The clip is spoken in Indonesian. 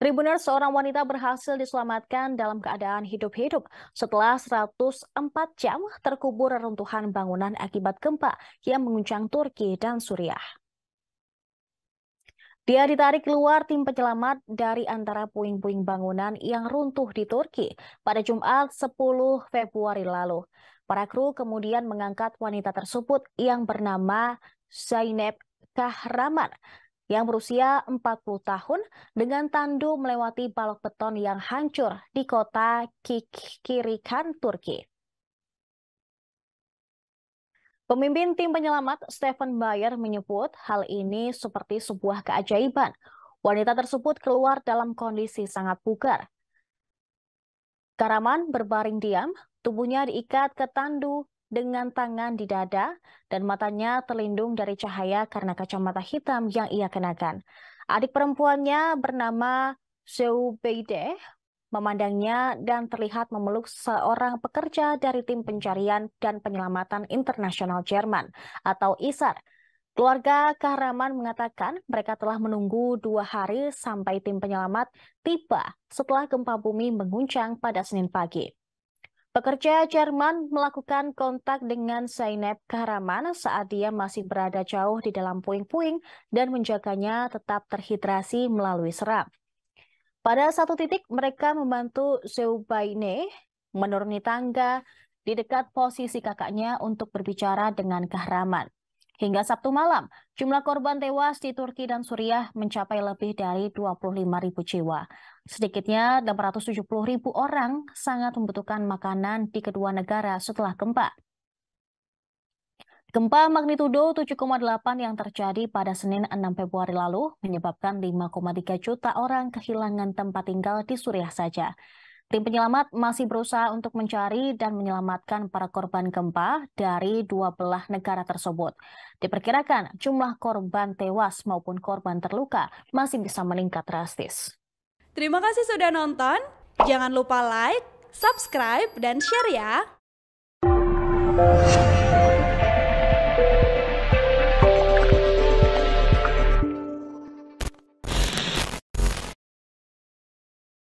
Tribuners, seorang wanita berhasil diselamatkan dalam keadaan hidup-hidup setelah 104 jam terkubur reruntuhan bangunan akibat gempa yang mengguncang Turki dan Suriah. Dia ditarik keluar tim penyelamat dari antara puing-puing bangunan yang runtuh di Turki pada Jumat 10 Februari lalu. Para kru kemudian mengangkat wanita tersebut yang bernama Zeynep Kahraman yang berusia 40 tahun dengan tandu melewati balok beton yang hancur di kota Kikirikan, Turki. Pemimpin tim penyelamat Stephen Bayer menyebut hal ini seperti sebuah keajaiban. Wanita tersebut keluar dalam kondisi sangat bugar. Kahraman berbaring diam, tubuhnya diikat ke tandu dengan tangan di dada dan matanya terlindung dari cahaya karena kacamata hitam yang ia kenakan. Adik perempuannya bernama Zeubeide memandangnya dan terlihat memeluk seorang pekerja dari tim pencarian dan penyelamatan internasional Jerman atau ISAR. Keluarga Kahraman mengatakan mereka telah menunggu 2 hari sampai tim penyelamat tiba setelah gempa bumi mengguncang pada Senin pagi. Pekerja Jerman melakukan kontak dengan Zeynep Kahraman saat dia masih berada jauh di dalam puing-puing dan menjaganya tetap terhidrasi melalui seram. Pada satu titik, mereka membantu Zeubaine menuruni tangga di dekat posisi kakaknya untuk berbicara dengan Kahraman. Hingga Sabtu malam, jumlah korban tewas di Turki dan Suriah mencapai lebih dari 25.000 jiwa. Sedikitnya 670.000 orang sangat membutuhkan makanan di kedua negara setelah gempa. Gempa magnitudo 7,8 yang terjadi pada Senin 6 Februari lalu menyebabkan 5,3 juta orang kehilangan tempat tinggal di Suriah saja. Tim penyelamat masih berusaha untuk mencari dan menyelamatkan para korban gempa dari 2 belah negara tersebut. Diperkirakan jumlah korban tewas maupun korban terluka masih bisa meningkat drastis. Terima kasih sudah nonton. Jangan lupa like, subscribe, dan share ya.